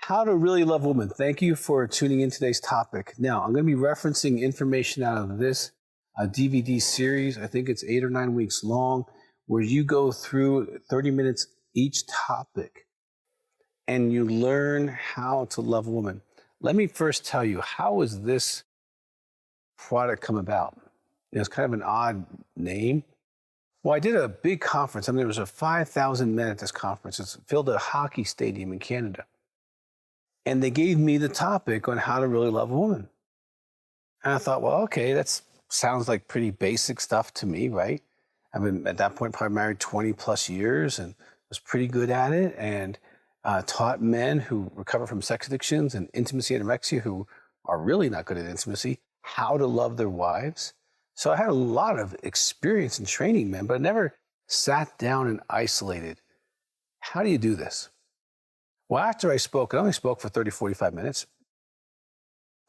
How to really love women. Thank you for tuning in today's topic. Now, I'm going to be referencing information out of this DVD series. I think it's 8 or 9 weeks long, where you go through 30 minutes each topic and you learn how to love a woman. Let me first tell you, how has this product come about? It's kind of an odd name. Well, I did a big conference. I mean, there was 5,000 men at this conference. It filled a hockey stadium in Canada. And they gave me the topic on how to really love a woman. And I thought, well, okay, that sounds like pretty basic stuff to me, right? I've been, at that point, probably married 20 plus years and was pretty good at it, and taught men who recover from sex addictions and intimacy anorexia, who are really not good at intimacy, how to love their wives. So I had a lot of experience in training men, but I never sat down and isolated. How do you do this? Well, after I spoke, I only spoke for 30, 45 minutes.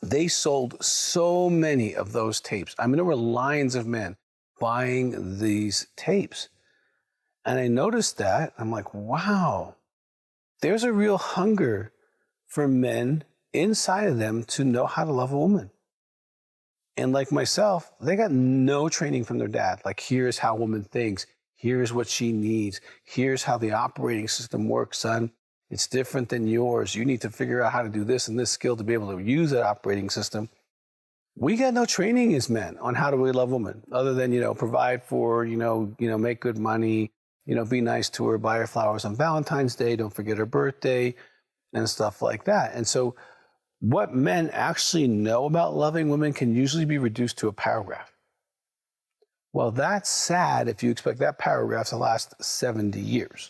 They sold so many of those tapes. I mean, there were lines of men buying these tapes. And I noticed that. I'm like, wow, there's a real hunger for men inside of them to know how to love a woman. And like myself, they got no training from their dad. Like, here's how a woman thinks. Here's what she needs. Here's how the operating system works, son. It's different than yours. You need to figure out how to do this and this skill to be able to use that operating system. We got no training as men on how to really love women, other than, provide for, make good money, be nice to her, buy her flowers on Valentine's Day, don't forget her birthday, and stuff like that. And so what men actually know about loving women can usually be reduced to a paragraph. Well, that's sad if you expect that paragraph to last 70 years.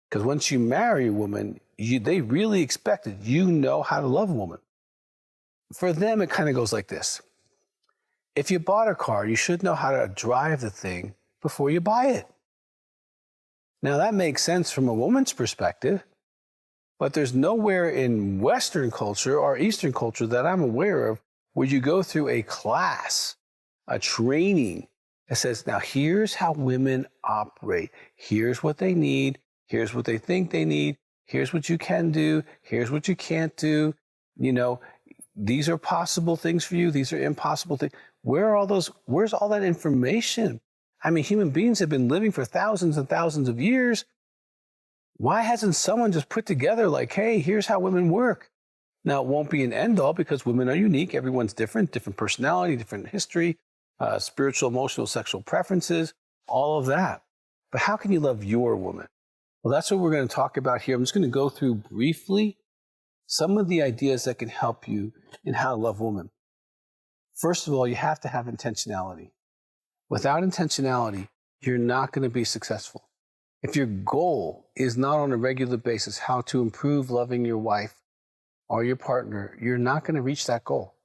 Because once you marry a woman, they really expect that you know how to love a woman. For them, it kind of goes like this. If you bought a car, you should know how to drive the thing before you buy it. Now, that makes sense from a woman's perspective, but there's nowhere in Western culture or Eastern culture that I'm aware of where you go through a class, a training that says, now here's how women operate. Here's what they need. Here's what they think they need. Here's what you can do. Here's what you can't do. These are possible things for you. These are impossible things. Where's all that information? I mean, human beings have been living for thousands and thousands of years. Why hasn't someone just put together like, hey, here's how women work? Now, it won't be an end all because women are unique. Everyone's different personality, different history, spiritual, emotional, sexual preferences, all of that. But how can you love your woman? Well, that's what we're going to talk about here. I'm just going to go through briefly some of the ideas that can help you in how to love women. First of all, you have to have intentionality. Without intentionality, you're not going to be successful. If your goal is not on a regular basis how to improve loving your wife or your partner, you're not going to reach that goal.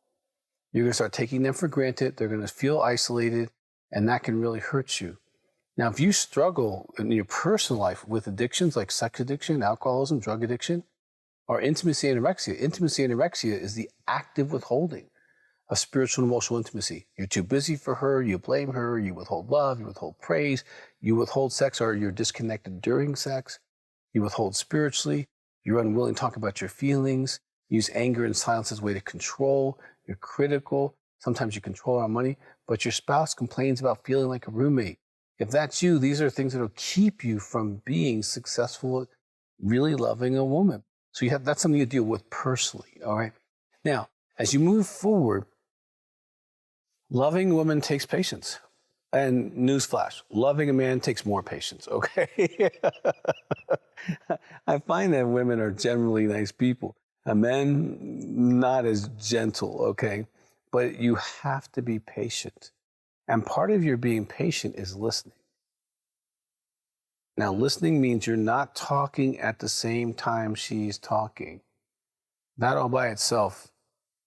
You're going to start taking them for granted. They're going to feel isolated, and that can really hurt you. Now, if you struggle in your personal life with addictions like sex addiction, alcoholism, drug addiction, or intimacy anorexia is the active withholding of spiritual and emotional intimacy. You're too busy for her, you blame her, you withhold love, you withhold praise, you withhold sex, or you're disconnected during sex, you withhold spiritually, you're unwilling to talk about your feelings, use anger and silence as a way to control, you're critical, sometimes you control our money, but your spouse complains about feeling like a roommate. If that's you, these are things that will keep you from being successful at really loving a woman. So that's something you deal with personally, all right? Now, as you move forward, loving a woman takes patience. And newsflash, loving a man takes more patience, okay? I find that women are generally nice people. Men, not as gentle, okay? But you have to be patient. And part of your being patient is listening. Now, listening means you're not talking at the same time she's talking. That all by itself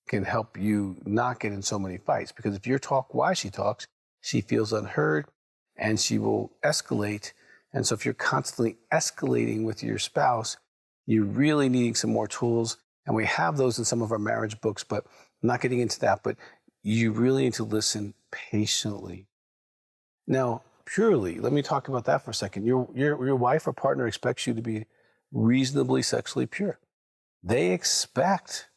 can help you not get in so many fights. Because if you talk while she talks, she feels unheard and she will escalate. And so if you're constantly escalating with your spouse, you're really needing some more tools. And we have those in some of our marriage books, but I'm not getting into that. But you really need to listen patiently. Now, purely, let me talk about that for a second. Your wife or partner expects you to be reasonably sexually pure. they expect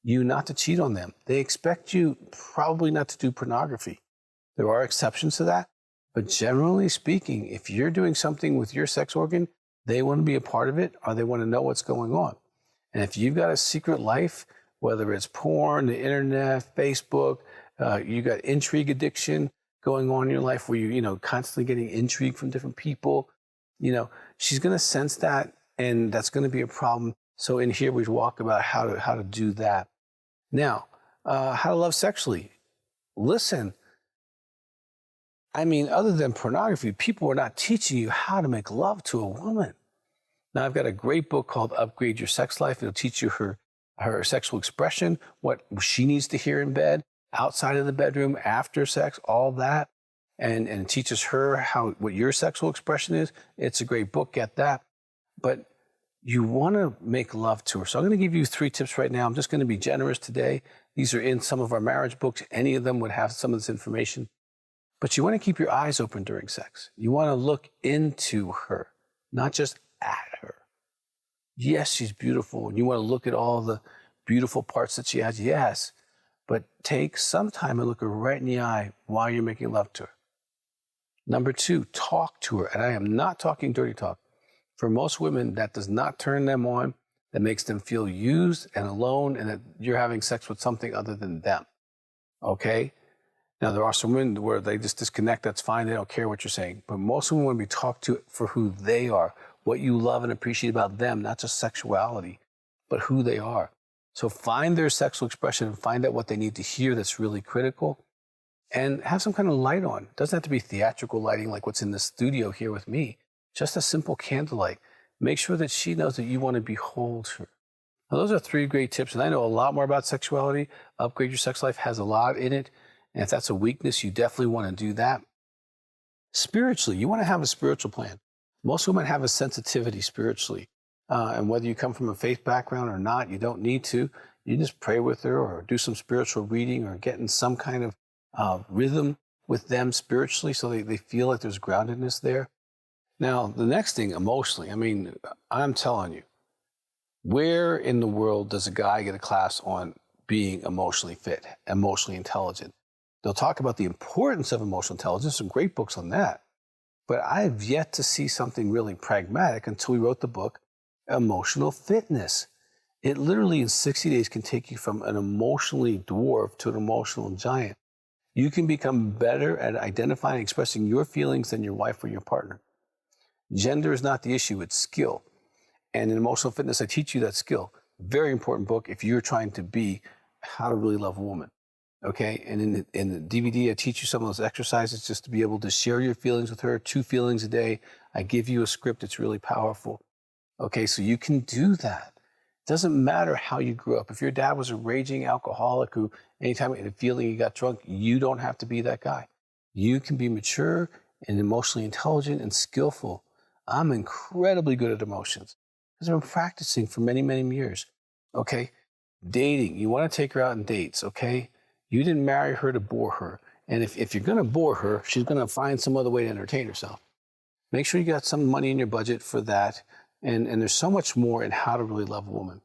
you not to cheat on them. They expect you probably not to do pornography. There are exceptions to that, but generally speaking, if you're doing something with your sex organ, they want to be a part of it, or they want to know what's going on. And if you've got a secret life, whether it's porn, the internet, Facebook, you got intrigue addiction going on in your life where you're constantly getting intrigue from different people, she's going to sense that, and that's going to be a problem. So in here, we walk about how to do that. Now, how to love sexually. Listen, other than pornography, people are not teaching you how to make love to a woman. Now, I've got a great book called Upgrade Your Sex Life. It'll teach you her sexual expression, what she needs to hear in bed, outside of the bedroom, after sex, all that, and it teaches her what your sexual expression is. It's a great book, get that. But you want to make love to her. So I'm going to give you 3 tips right now. I'm just going to be generous today. These are in some of our marriage books. Any of them would have some of this information. But you want to keep your eyes open during sex. You want to look into her, not just at her. Yes, she's beautiful, and you want to look at all the beautiful parts that she has, yes. But take some time and look her right in the eye while you're making love to her. Number 2, talk to her. And I am not talking dirty talk. For most women, that does not turn them on. That makes them feel used and alone, and that you're having sex with something other than them. Okay? Now, there are some women where they just disconnect. That's fine. They don't care what you're saying. But most women want to be talked to for who they are, what you love and appreciate about them, not just sexuality, but who they are. So find their sexual expression and find out what they need to hear that's really critical, and have some kind of light on. It doesn't have to be theatrical lighting like what's in the studio here with me. Just a simple candlelight. Make sure that she knows that you want to behold her. Now, those are 3 great tips, and I know a lot more about sexuality. Upgrade Your Sex Life has a lot in it, and if that's a weakness, you definitely want to do that. Spiritually, you want to have a spiritual plan. Most women have a sensitivity spiritually, and whether you come from a faith background or not, you don't need to. You just pray with her or do some spiritual reading or get in some kind of rhythm with them spiritually so they feel like there's groundedness there. Now, the next thing, emotionally, I'm telling you, where in the world does a guy get a class on being emotionally fit, emotionally intelligent? They'll talk about the importance of emotional intelligence, some great books on that. But I've yet to see something really pragmatic until we wrote the book, Emotional Fitness. It literally in 60 days can take you from an emotionally dwarf to an emotional giant. You can become better at identifying and expressing your feelings than your wife or your partner. Gender is not the issue, it's skill. And in Emotional Fitness, I teach you that skill. Very important book if you're trying to be how to really love a woman. Okay, and in the DVD, I teach you some of those exercises just to be able to share your feelings with her, 2 feelings a day. I give you a script that's really powerful. Okay, so you can do that. It doesn't matter how you grew up. If your dad was a raging alcoholic who anytime he had a feeling he got drunk, you don't have to be that guy. You can be mature and emotionally intelligent and skillful. I'm incredibly good at emotions because I've been practicing for many, many years. Okay, dating, you want to take her out on dates, okay? You didn't marry her to bore her. And if you're going to bore her, she's going to find some other way to entertain herself. Make sure you got some money in your budget for that. And there's so much more in how to really love a woman.